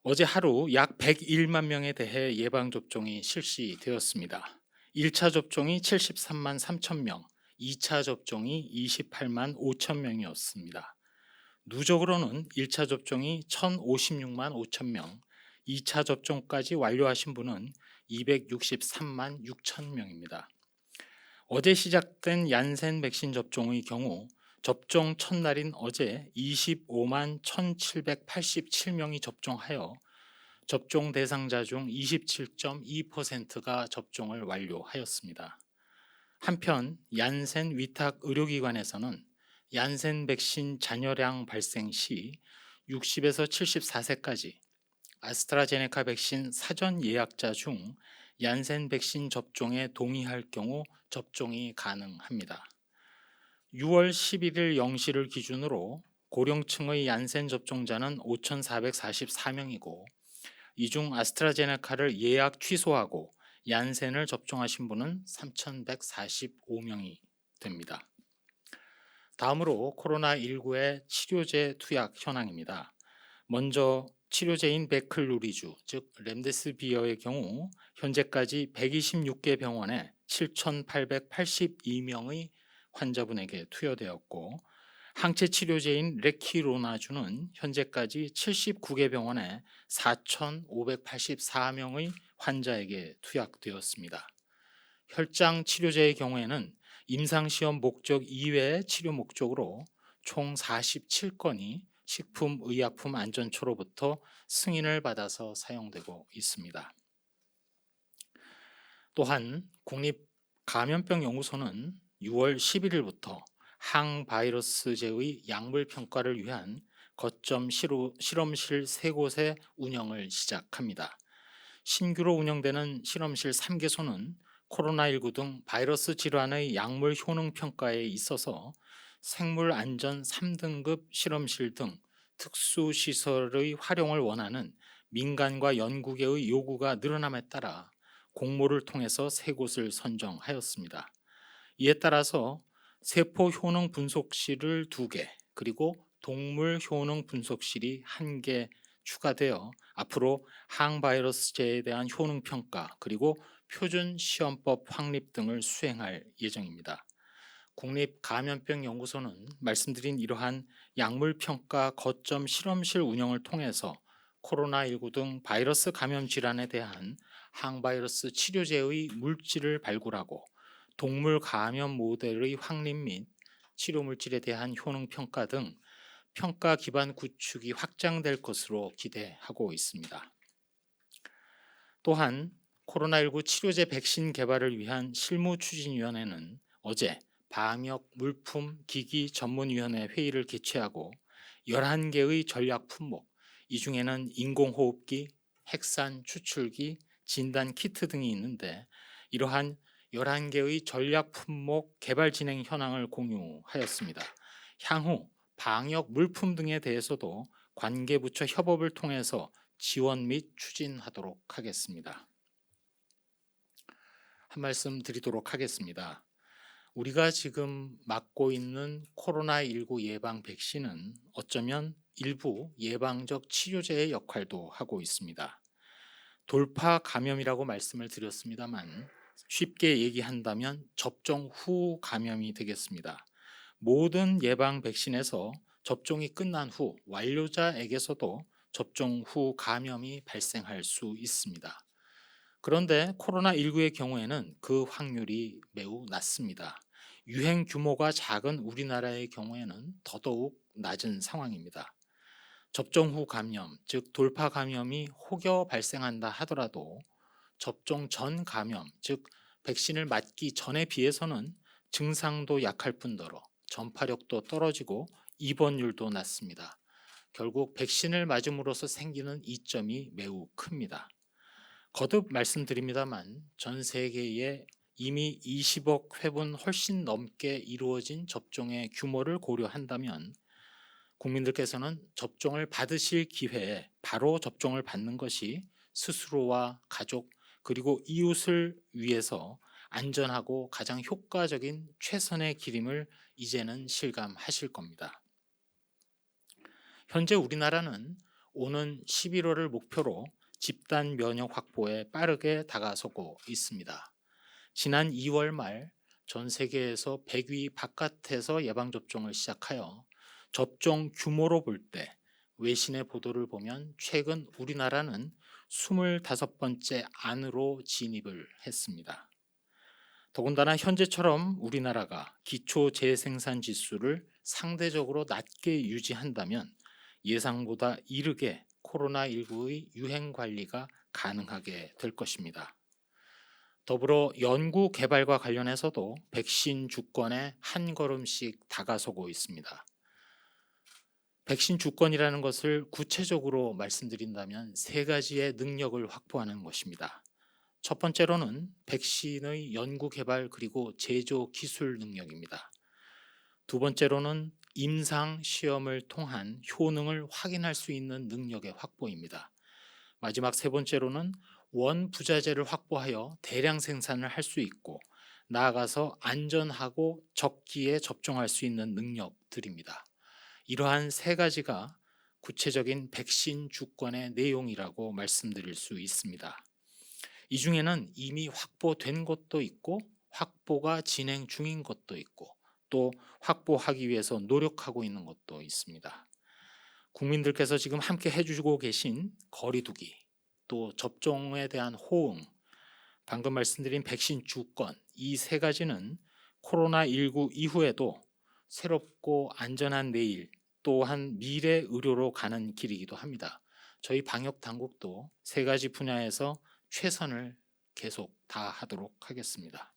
어제 하루 약 101만 명에 대해 예방접종이 실시되었습니다. 1차 접종이 73만 3천 명, 2차 접종이 28만 5천 명이었습니다. 누적으로는 1차 접종이 1,056만 5천 명, 2차 접종까지 완료하신 분은 263만 6천 명입니다. 어제 시작된 얀센 백신 접종의 경우 접종 첫날인 어제 25만 1,787명이 접종하여 접종 대상자 중 27.2%가 접종을 완료하였습니다. 한편 얀센 위탁 의료기관에서는 얀센 백신 잔여량 발생 시 60에서 74세까지 아스트라제네카 백신 사전 예약자 중 얀센 백신 접종에 동의할 경우 접종이 가능합니다. 6월 11일 0시를 기준으로 고령층의 얀센 접종자는 5,444명이고 이 중 아스트라제네카를 예약 취소하고 얀센을 접종하신 분은 3,145명이 됩니다. 다음으로 코로나19의 치료제 투약 현황입니다. 먼저 치료제인 베클루리주, 즉 렘데스비어의 경우 현재까지 126개 병원에 7,882명의 환자분에게 투여되었고 항체 치료제인 레키로나주는 현재까지 79개 병원에 4,584명의 환자에게 투약되었습니다. 혈장 치료제의 경우에는 임상시험 목적 이외의 치료 목적으로 총 47건이 식품의약품안전처로부터 승인을 받아서 사용되고 있습니다. 또한 국립감염병연구소는 6월 11일부터 항바이러스제의 약물 평가를 위한 거점 실험실 3곳의 운영을 시작합니다. 신규로 운영되는 실험실 3개소는 코로나19 등 바이러스 질환의 약물 효능 평가에 있어서 생물 안전 3등급 실험실 등 특수시설의 활용을 원하는 민간과 연구계의 요구가 늘어남에 따라 공모를 통해서 3곳을 선정하였습니다. 이에 따라서 세포 효능 분석실을 2개, 그리고 동물 효능 분석실이 1개 추가되어 앞으로 항바이러스제에 대한 효능 평가 그리고 표준 시험법 확립 등을 수행할 예정입니다. 국립감염병연구소는 말씀드린 이러한 약물 평가 거점 실험실 운영을 통해서 코로나19 등 바이러스 감염 질환에 대한 항바이러스 치료제의 물질을 발굴하고 동물 감염 모델의 확립 및 치료 물질에 대한 효능 평가 등 평가 기반 구축이 확장될 것으로 기대하고 있습니다. 또한 코로나19 치료제 백신 개발을 위한 실무추진위원회는 어제 방역 물품 기기 전문위원회 회의를 개최하고 11개의 전략 품목, 이 중에는 인공호흡기, 핵산 추출기, 진단 키트 등이 있는데 이러한 11개의 전략 품목 개발 진행 현황을 공유하였습니다. 향후 방역 물품 등에 대해서도 관계부처 협업을 통해서 지원 및 추진하도록 하겠습니다. 한 말씀 드리도록 하겠습니다. 우리가 지금 맞고 있는 코로나19 예방 백신은 어쩌면 일부 예방적 치료제의 역할도 하고 있습니다. 돌파 감염이라고 말씀을 드렸습니다만 쉽게 얘기한다면 접종 후 감염이 되겠습니다. 모든 예방 백신에서 접종이 끝난 후 완료자에게서도 접종 후 감염이 발생할 수 있습니다. 그런데 코로나19의 경우에는 그 확률이 매우 낮습니다. 유행 규모가 작은 우리나라의 경우에는 더더욱 낮은 상황입니다. 접종 후 감염, 즉 돌파 감염이 혹여 발생한다 하더라도 접종 전 감염, 즉 백신을 맞기 전에 비해서는 증상도 약할 뿐더러 전파력도 떨어지고 입원율도 낮습니다. 결국 백신을 맞음으로써 생기는 이점이 매우 큽니다. 거듭 말씀드립니다만 전 세계에 이미 20억 회분 훨씬 넘게 이루어진 접종의 규모를 고려한다면 국민들께서는 접종을 받으실 기회에 바로 접종을 받는 것이 스스로와 가족 그리고 이웃을 위해서 안전하고 가장 효과적인 최선의 길임을 이제는 실감하실 겁니다. 현재 우리나라는 오는 11월을 목표로 집단 면역 확보에 빠르게 다가서고 있습니다. 지난 2월 말 전 세계에서 100위 바깥에서 예방접종을 시작하여 접종 규모로 볼 때 외신의 보도를 보면 최근 우리나라는 25번째 안으로 진입을 했습니다. 더군다나 현재처럼 우리나라가 기초 재생산 지수를 상대적으로 낮게 유지한다면 예상보다 이르게 코로나19의 유행 관리가 가능하게 될 것입니다. 더불어 연구 개발과 관련해서도 백신 주권에 한 걸음씩 다가서고 있습니다. 백신 주권이라는 것을 구체적으로 말씀드린다면 세 가지의 능력을 확보하는 것입니다. 첫 번째로는 백신의 연구 개발 그리고 제조 기술 능력입니다. 두 번째로는 임상 시험을 통한 효능을 확인할 수 있는 능력의 확보입니다. 마지막 세 번째로는 원부자재를 확보하여 대량 생산을 할 수 있고 나아가서 안전하고 적기에 접종할 수 있는 능력들입니다. 이러한 세 가지가 구체적인 백신 주권의 내용이라고 말씀드릴 수 있습니다. 이 중에는 이미 확보된 것도 있고 확보가 진행 중인 것도 있고 또 확보하기 위해서 노력하고 있는 것도 있습니다. 국민들께서 지금 함께 해주시고 계신 거리 두기, 또 접종에 대한 호응, 방금 말씀드린 백신 주권, 이 세 가지는 코로나19 이후에도 새롭고 안전한 내일, 또한 미래 의료로 가는 길이기도 합니다. 저희 방역 당국도 세 가지 분야에서 최선을 계속 다하도록 하겠습니다.